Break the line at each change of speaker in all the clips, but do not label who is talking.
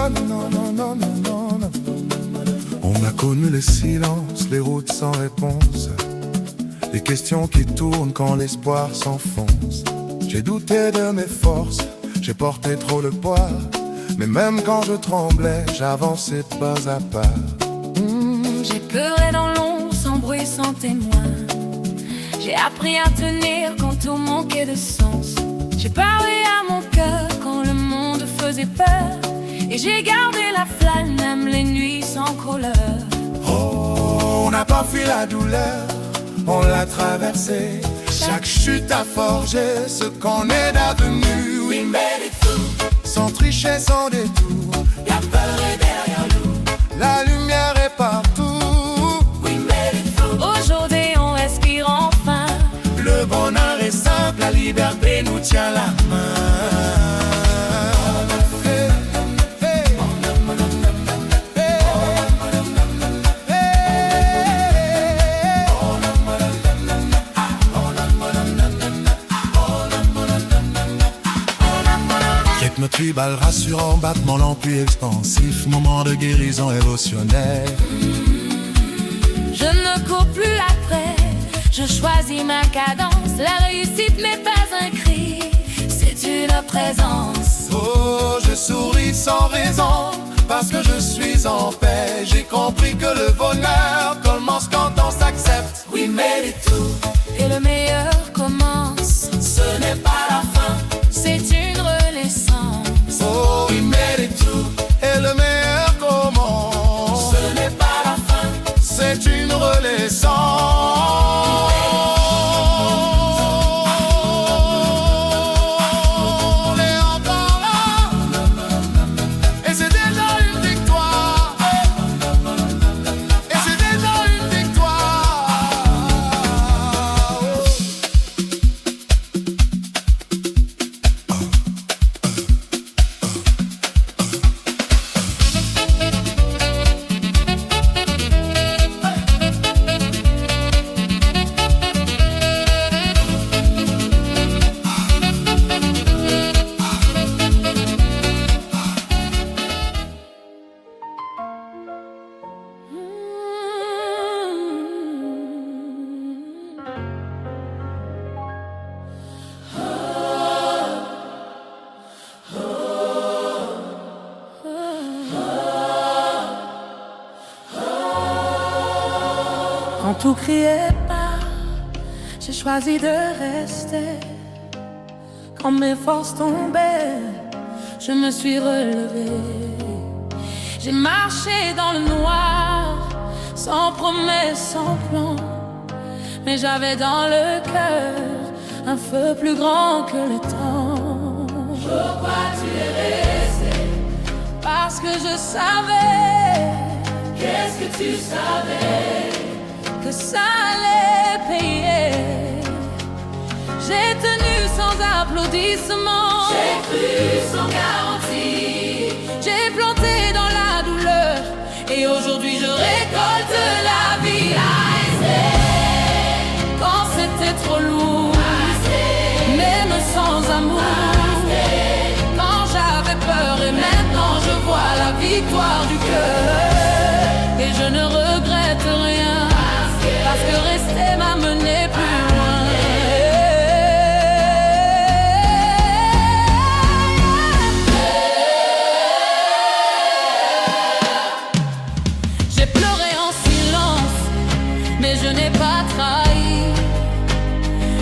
non, non, non, non, non, non. On a connu les silences, les routes sans réponse, les questions qui tournent quand l'espoir s'enfonce. J'ai douté de mes forces, j'ai porté trop le poids, mais même quand je tremblais, j'avançais pas à pas.
J'ai pleuré dans l'ombre, sans bruit, sans témoin. J'ai appris à tenir quand tout manquait de sens. J'ai parlé à mon cœur quand le monde faisait peur, et j'ai gardé la flamme même les nuits sans couleur.
Oh, on n'a pas fui la douleur, on l'a traversée. Chaque chute a forgé ce qu'on est devenu.
We made it through.
Sans tricher, sans détour,
Y'a peur et derrière nous.
la lumière est partout.
We made it through.
Aujourd'hui on respire enfin.
Le bonheur est simple, la liberté nous tient la main. Rythme tribal rassurant, battement lent puis expansif, moment de guérison émotionnelle.
Je ne cours plus après, je choisis ma cadence. La réussite n'est pas un cri, c'est une présence.
Oh, je souris sans raison, parce que je suis en paix. J'ai compris que le bonheur commence quand on s'accepte.
We made it through.
Et le meilleur commence,
Ce n'est pas la fin.
c'est une renaissance.
Oh, we made it through. Et le meilleur commence.
Ce n'est pas la fin.
C'est une renaissance. On est encore là. Et c'est déjà une victoire. Et c'est déjà une victoire.
Quand tout criait pas, j'ai choisi de rester. Quand mes forces tombaient, je me suis relevée. J'ai marché dans le noir, sans promesse, sans plan. Mais j'avais dans le cœur un feu plus grand que le temps.
Pourquoi tu es resté?
Parce que je savais
Qu'est-ce que tu savais?
que ça allait payer. J'ai tenu sans applaudissement,
J'ai cru sans garantie.
j'ai planté dans la douleur, et aujourd'hui je récolte la vie. Quand c'était trop lourd, même sans amour, quand j'avais peur et maintenant je vois la victoire du cœur. Et je ne regrette rien, parce que rester m'a mené plus loin. J'ai pleuré en silence, mais je n'ai pas trahi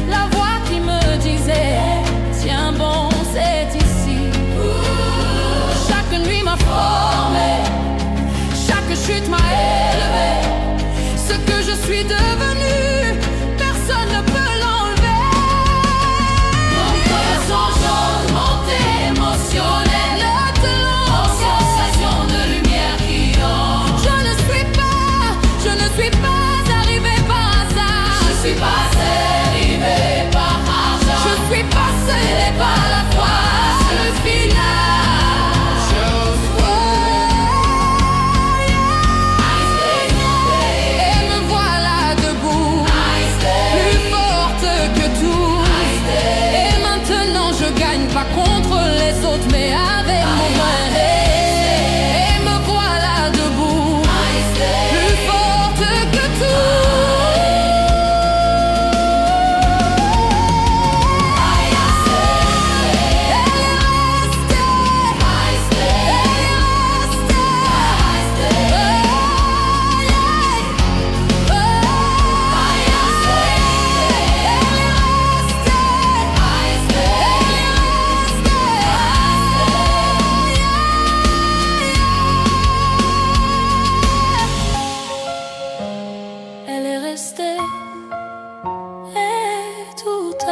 la voix qui me disait tiens bon, c'est ici. Chaque nuit m'a formé, chaque chute m'a élevé. Ce que je suis devenue, personne ne peut l'enlever.
Mon cœur s'enjole, monté émotionnel. En sensation de lumière qui entre.
Je ne suis pas arrivée par hasard.
Je suis pas arrivé par hasard.
Je suis passée par la foi.
Le final.
Et me voilà debout.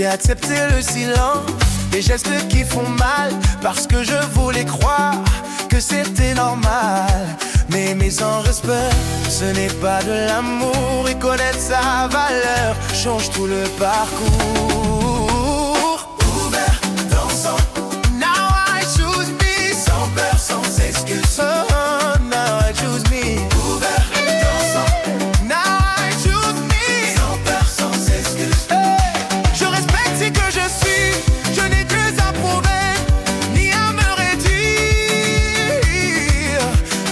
J'ai accepté le silence, les gestes qui font mal, parce que je voulais croire que c'était normal. Mais en respect, ce n'est pas de l'amour, et connaître sa valeur change tout le parcours. Ouvert, dansant, now I choose me, sans peur, sans excuse. Oh, now I choose me. Ouvert, dansant, now I choose me, sans peur, sans excuse. Hey, je respecte ce que je suis, je n'ai que à prouver, ni à me réduire.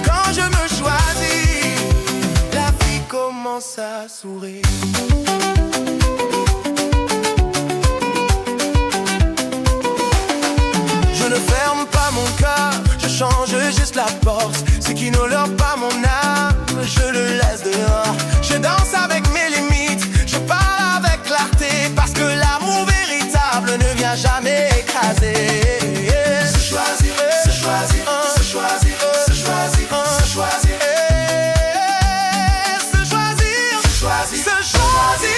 Quand je me choisis, la vie commence à sourire. Je ne ferme pas mon cœur, je change juste la porte. Ce qui n'honore pas mon âme, je le laisse dehors. Je danse avec mes limites, je parle avec clarté, parce que l'amour véritable ne vient jamais écraser. Se choisir, se choisir, se choisir, se choisir, se choisir, se choisir, se choisir, se choisir.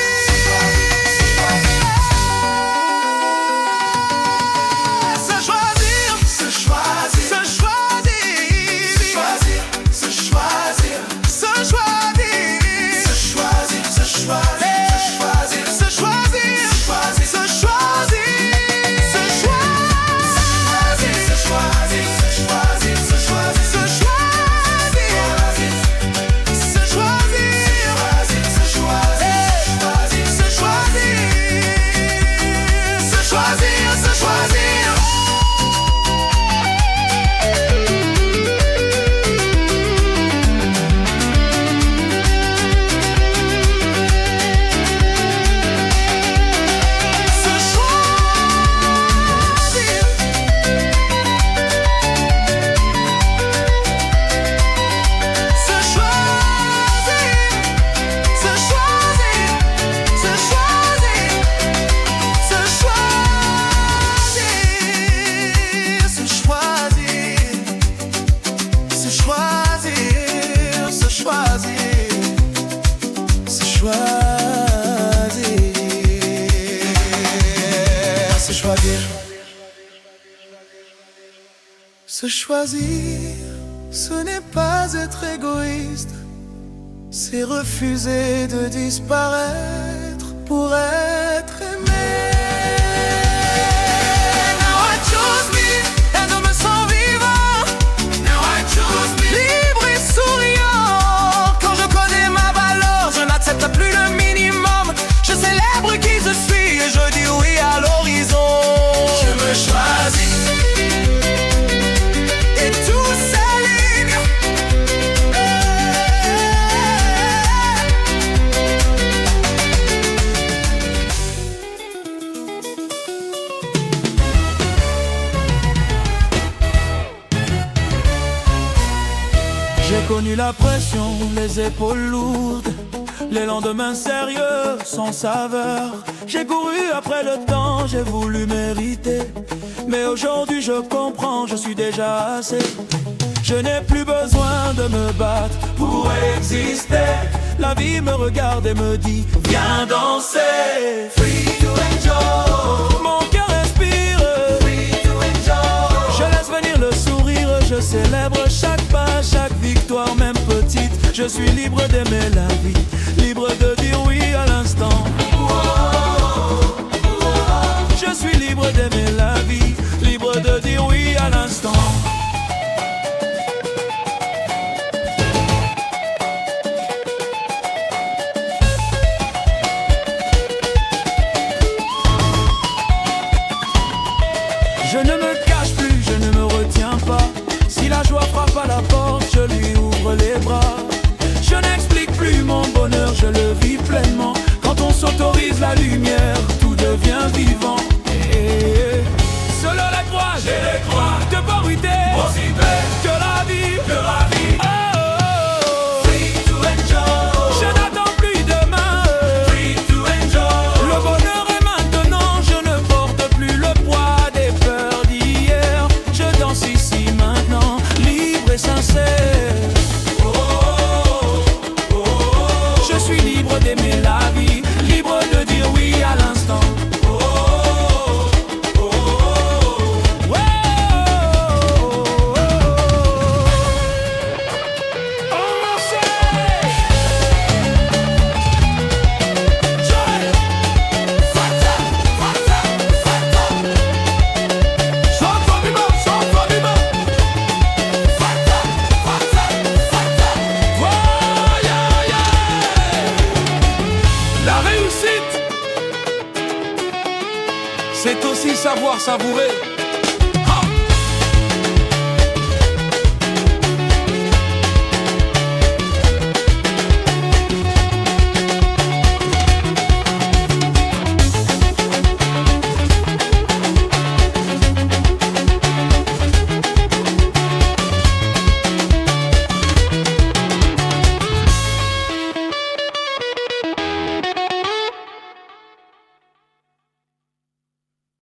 Se choisir, ce n'est pas être égoïste, c'est refuser de disparaître pour être aimé. Now I choose me, et je me sens vivant. Now I choose me, libre et souriant. Quand je connais ma valeur, je n'accepte plus le minimum. Je célèbre qui je suis et je dis oui à l'horizon. Je me choisis.
J'ai connu la pression, les épaules lourdes, les lendemains sérieux, sans saveur. J'ai couru après le temps, j'ai voulu mériter. Mais aujourd'hui je comprends, je suis déjà assez. Je n'ai plus besoin de me battre pour exister. La vie me regarde et me dit, viens danser. Free to enjoy. Mon cœur respire. Free to enjoy. Je laisse venir le sourire, je célèbre chaque pas, chaque victoire, même petite. Je suis libre d'aimer la vie, libre de dire oui à l'instant. Je suis libre d'aimer la vie, libre de dire oui à l'instant. Je ne me cache plus, je ne me retiens pas. Si la joie frappe à la porte, je lui ouvre les bras. Je n'explique plus mon bonheur. c'est aussi savoir savourer.